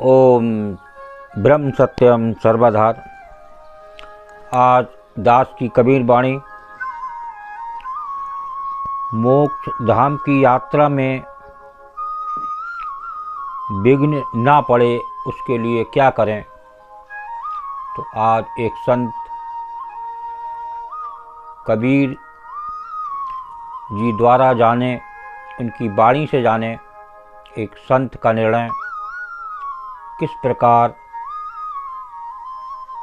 ओम ब्रह्म सत्यम सर्वधार। आज दास की कबीर वाणी मोक्ष धाम की यात्रा में विघ्न ना पड़े उसके लिए क्या करें। तो आज एक संत कबीर जी द्वारा जाने, उनकी वाणी से जाने एक संत का निर्णय किस प्रकार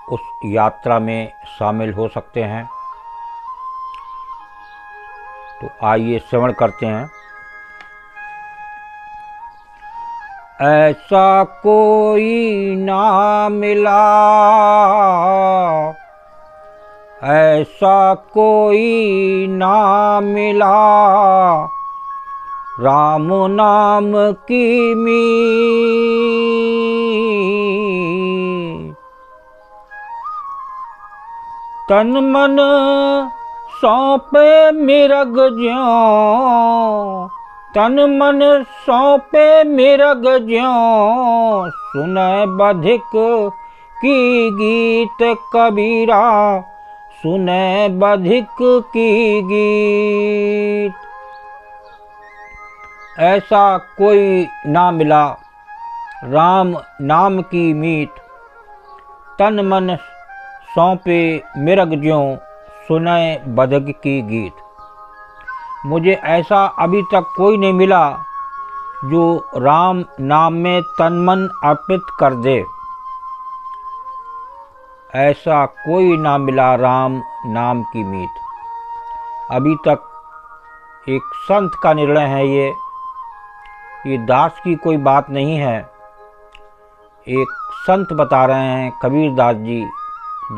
उस यात्रा में शामिल हो सकते हैं। तो आइए श्रवण करते हैं। ऐसा कोई ना मिला, ऐसा कोई ना मिला, राम नाम की मीत। तन मन सौंपे मिरग ज्यों, तन मन सौंपे मिरग ज्यों, सुनै बधिक की गीत कबीरा, सुनै बधिक की गीत। ऐसा कोई ना मिला, राम नाम की मीत। तन मन सौंपे मिरग ज्यों, सुनै बधिक की गीत। मुझे ऐसा अभी तक कोई नहीं मिला जो राम नाम में तन मन अर्पित कर दे। ऐसा कोई ना मिला राम नाम की मीत। अभी तक एक संत का निर्णय है ये दास की कोई बात नहीं है। एक संत बता रहे हैं, कबीर दास जी,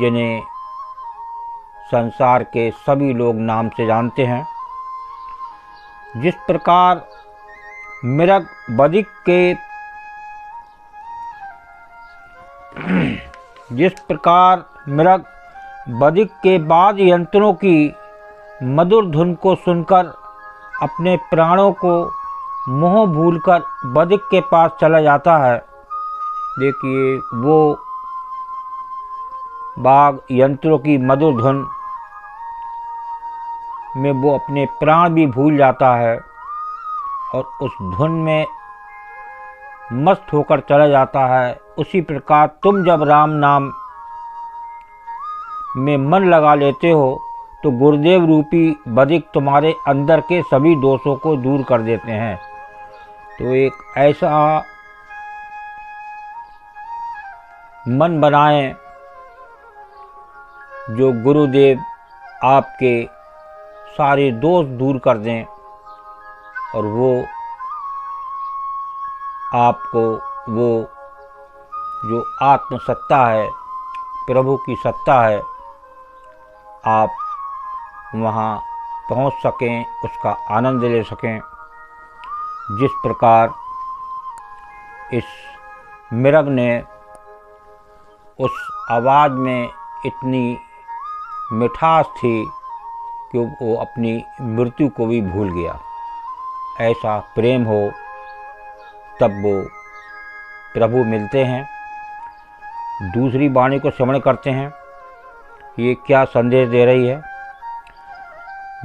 जिन्हें संसार के सभी लोग नाम से जानते हैं। जिस प्रकार मिरग बधिक के जिस प्रकार मिरग बधिक के वाद्य यंत्रों की मधुर धुन को सुनकर अपने प्राणों को मोह भूलकर बधिक के पास चला जाता है। देखिए, वो वाद्य यंत्रों की मधुर धुन में वो अपने प्राण भी भूल जाता है और उस धुन में मस्त होकर चला जाता है। उसी प्रकार तुम जब राम नाम में मन लगा लेते हो तो गुरुदेव रूपी बधिक तुम्हारे अंदर के सभी दोषों को दूर कर देते हैं। तो एक ऐसा मन बनाएं जो गुरुदेव आपके सारे दोष दूर कर दें और वो आपको वो जो आत्म सत्ता है, प्रभु की सत्ता है, आप वहाँ पहुँच सकें, उसका आनंद ले सकें। जिस प्रकार इस मिरग ने उस आवाज़ में इतनी मिठास थी कि वो अपनी मृत्यु को भी भूल गया। ऐसा प्रेम हो तब वो प्रभु मिलते हैं। दूसरी वाणी को श्रवण करते हैं। ये क्या संदेश दे रही है।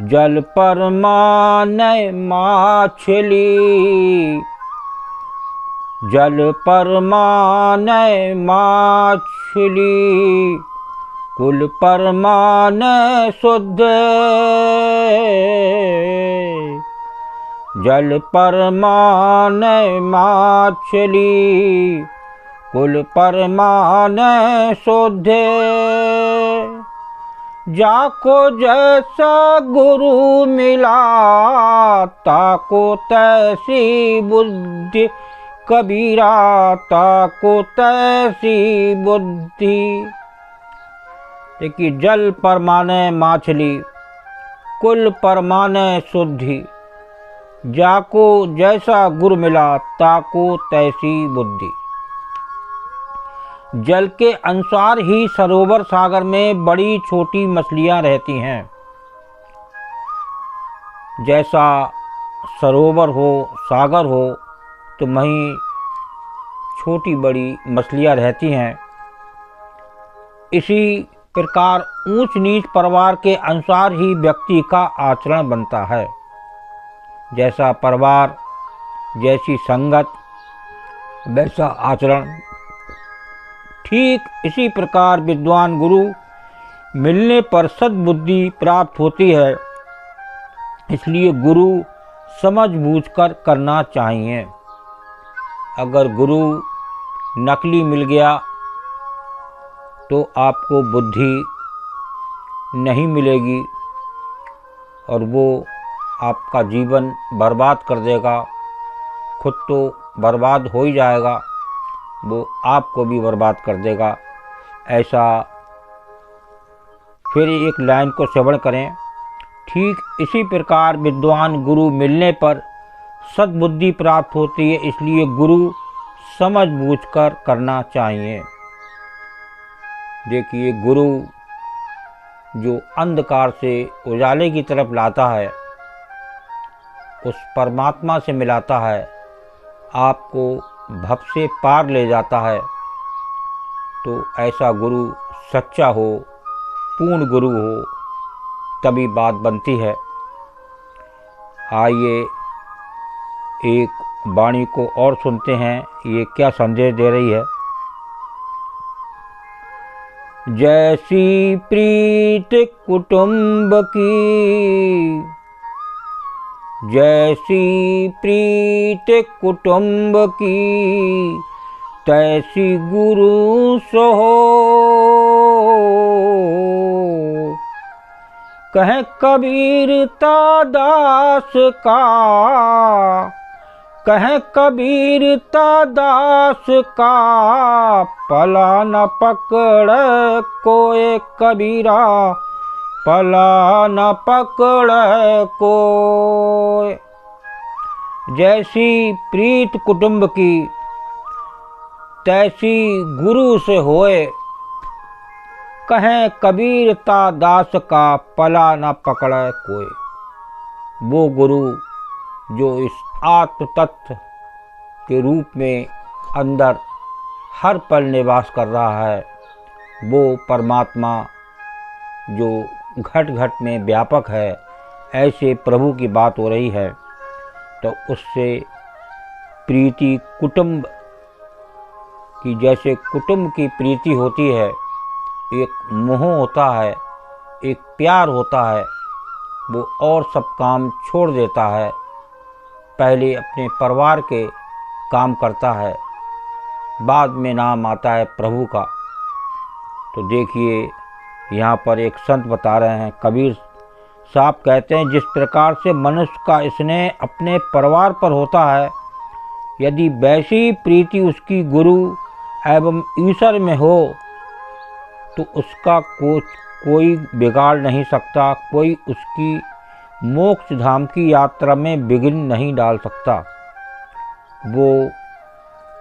जल पर मानै माछली, जल पर मानै माछली, कुल पर मानै शुद्ध। जल पर मानै माछली, कुल पर मानै शुद्ध। जाको जैसा गुरु मिला, ताको तैसी बुद्धि कबीरा, ताको तैसी बुद्धि। देखिए, जल पर माने माछली, कुल पर माने शुद्धि। जाको जैसा गुरु मिला, ताको तैसी बुद्धि। जल के अनुसार ही सरोवर सागर में बड़ी छोटी मछलियां रहती हैं। जैसा सरोवर हो, सागर हो, तो वहीं छोटी बड़ी मछलियाँ रहती हैं। इसी प्रकार ऊंच नीच परिवार के अनुसार ही व्यक्ति का आचरण बनता है। जैसा परिवार, जैसी संगत, वैसा आचरण। ठीक इसी प्रकार विद्वान गुरु मिलने पर सद्बुद्धि प्राप्त होती है। इसलिए गुरु समझ बूझकर करना चाहिए। अगर गुरु नकली मिल गया तो आपको बुद्धि नहीं मिलेगी और वो आपका जीवन बर्बाद कर देगा। खुद तो बर्बाद हो ही जाएगा, वो आपको भी बर्बाद कर देगा। ऐसा फिर एक लाइन को श्रवण करें। ठीक इसी प्रकार विद्वान गुरु मिलने पर सद्बुद्धि प्राप्त होती है। इसलिए गुरु समझ बूझकर करना चाहिए। देखिए, गुरु जो अंधकार से उजाले की तरफ लाता है, उस परमात्मा से मिलाता है, आपको भव से पार ले जाता है, तो ऐसा गुरु सच्चा हो, पूर्ण गुरु हो, तभी बात बनती है। आइए एक वाणी को और सुनते हैं, ये क्या संदेश दे रही है। जैसी प्रीत कुटुंब की, जैसी प्रीत कुटुंब की, तैसी गुरु सहो। कह कबीरता दास का, कह कबीरता दास का, पला न पकड़ कोई कबीरा, पला न पकड़ कोई। जैसी प्रीत कुटुंब की, तैसी गुरु से होए। कहें कबीरता दास का, पला न पकड़े कोई। वो गुरु जो इस आत्म तत्व के रूप में अंदर हर पल निवास कर रहा है, वो परमात्मा जो घट घट में व्यापक है, ऐसे प्रभु की बात हो रही है। तो उससे प्रीति कुटुंब की, जैसे कुटुंब की प्रीति होती है, एक मोह होता है, एक प्यार होता है, वो और सब काम छोड़ देता है, पहले अपने परिवार के काम करता है, बाद में नाम आता है प्रभु का। तो देखिए, यहाँ पर एक संत बता रहे हैं, कबीर साहब कहते हैं, जिस प्रकार से मनुष्य का स्नेह अपने परिवार पर होता है, यदि वैसी प्रीति उसकी गुरु एवं ईश्वर में हो, तो उसका कोई बिगाड़ नहीं सकता, कोई उसकी मोक्ष धाम की यात्रा में विघ्न नहीं डाल सकता। वो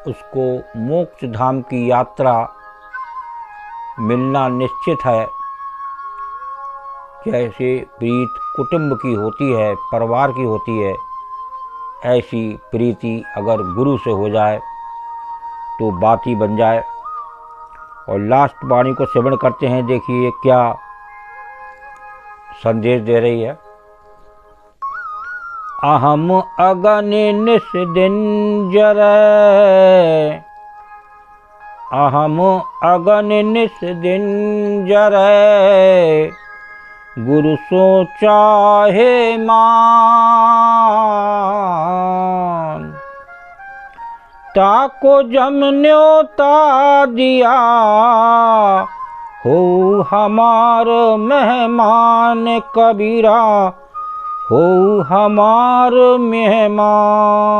उसको मोक्ष धाम की यात्रा मिलना निश्चित है। जैसे प्रीत कुटुंब की होती है, परिवार की होती है, ऐसी प्रीति अगर गुरु से हो जाए तो बात ही बन जाए। और लास्ट वाणी को श्रवण करते हैं। देखिए क्या संदेश दे रही है। अहम अगन निस दिन जरै, अहम अगन निस दिन जरै, गुरु सो चाहे मान। ताको जम न्योता दिया, हो हमार मेहमान कबीरा, हो हमार मेहमान।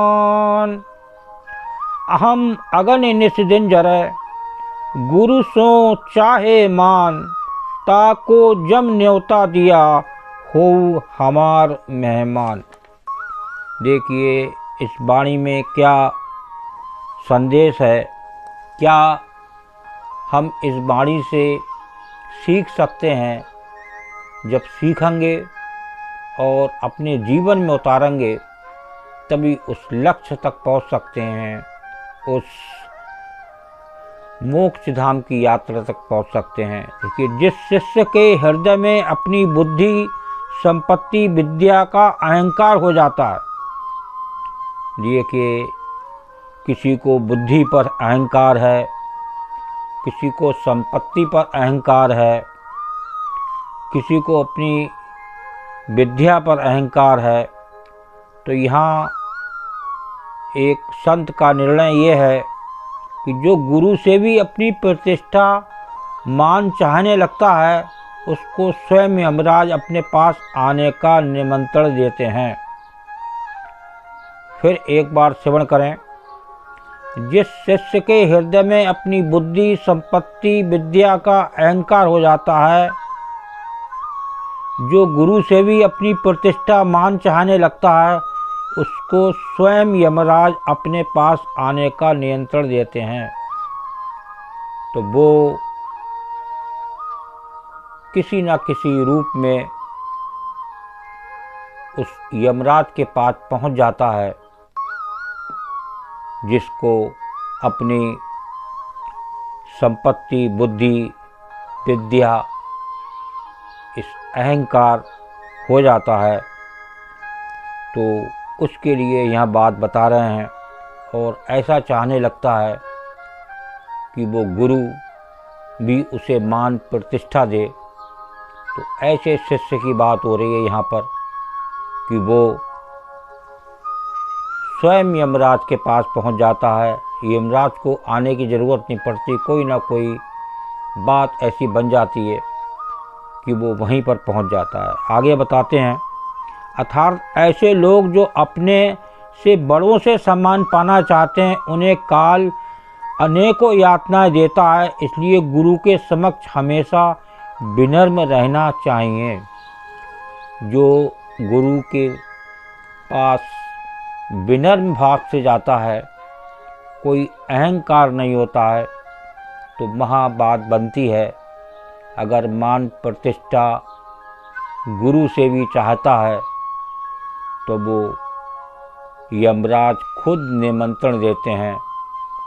अहम अगन निस दिन जरै, गुरु सो चाहे मान। ताको जम न्योता दिया, हो हमार मेहमान। देखिए इस वाणी में क्या संदेश है, क्या हम इस वाणी से सीख सकते हैं। जब सीखेंगे और अपने जीवन में उतारेंगे, तभी उस लक्ष्य तक पहुंच सकते हैं, उस मोक्ष धाम की यात्रा तक पहुंच सकते हैं। क्योंकि जिस शिष्य के हृदय में अपनी बुद्धि, संपत्ति, विद्या का अहंकार हो जाता है, ये कि किसी को बुद्धि पर अहंकार है, किसी को संपत्ति पर अहंकार है, किसी को अपनी विद्या पर अहंकार है, तो यहाँ एक संत का निर्णय ये है कि जो गुरु से भी अपनी प्रतिष्ठा, मान चाहने लगता है, उसको स्वयं यमराज अपने पास आने का निमंत्रण देते हैं। फिर एक बार श्रवण करें। जिस शिष्य के हृदय में अपनी बुद्धि, संपत्ति, विद्या का अहंकार हो जाता है, जो गुरु से भी अपनी प्रतिष्ठा, मान चाहने लगता है, उसको स्वयं यमराज अपने पास आने का नियंत्रण देते हैं। तो वो किसी न किसी रूप में उस यमराज के पास पहुंच जाता है, जिसको अपनी संपत्ति, बुद्धि, विद्या, इस अहंकार हो जाता है। तो उसके लिए यह बात बता रहे हैं, और ऐसा चाहने लगता है कि वो गुरु भी उसे मान प्रतिष्ठा दे। तो ऐसे शिष्य की बात हो रही है यहाँ पर कि वो स्वयं यमराज के पास पहुँच जाता है। यमराज को आने की ज़रूरत नहीं पड़ती, कोई ना कोई बात ऐसी बन जाती है कि वो वहीं पर पहुँच जाता है। आगे बताते हैं, अर्थात ऐसे लोग जो अपने से बड़ों से सम्मान पाना चाहते हैं, उन्हें काल अनेकों यातनाएं देता है। इसलिए गुरु के समक्ष हमेशा विनम्र रहना चाहिए। जो गुरु के पास विनम्र भाव से जाता है, कोई अहंकार नहीं होता है, तो वहाँ बात बनती है। अगर मान प्रतिष्ठा गुरु से भी चाहता है, तो वो यमराज खुद निमंत्रण देते हैं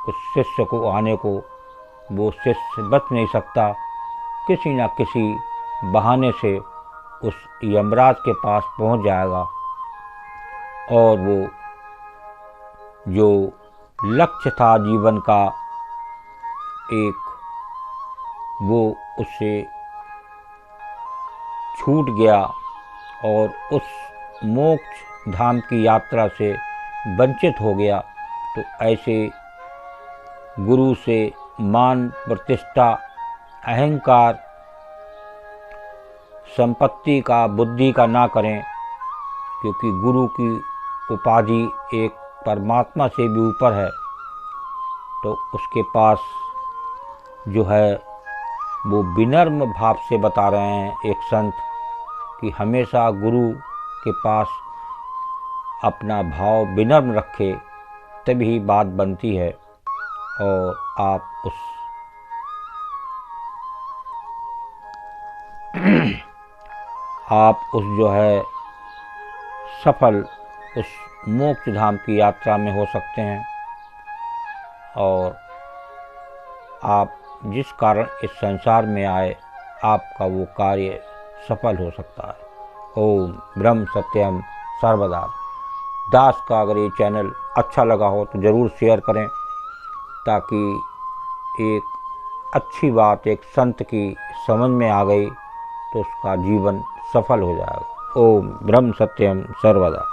उस शिष्य को आने को। वो शिष्य बच नहीं सकता, किसी न किसी बहाने से उस यमराज के पास पहुंच जाएगा, और वो जो लक्ष्य था जीवन का एक, वो उससे छूट गया और उस मोक्ष धाम की यात्रा से वंचित हो गया। तो ऐसे गुरु से मान प्रतिष्ठा, अहंकार, संपत्ति का, बुद्धि का ना करें, क्योंकि गुरु की उपाधि एक परमात्मा से भी ऊपर है। तो उसके पास जो है वो विनम्र भाव से बता रहे हैं एक संत कि हमेशा गुरु के पास अपना भाव विनम्र रखे, तभी बात बनती है और आप उस जो है सफल उस मोक्ष धाम की यात्रा में हो सकते हैं, और आप जिस कारण इस संसार में आए, आपका वो कार्य सफल हो सकता है। ओम ब्रह्म सत्यम सर्वदा। दास का अगर ये चैनल अच्छा लगा हो तो ज़रूर शेयर करें, ताकि एक अच्छी बात एक संत की समझ में आ गई तो उसका जीवन सफल हो जाएगा। ओम ब्रह्म सत्यम सर्वदा।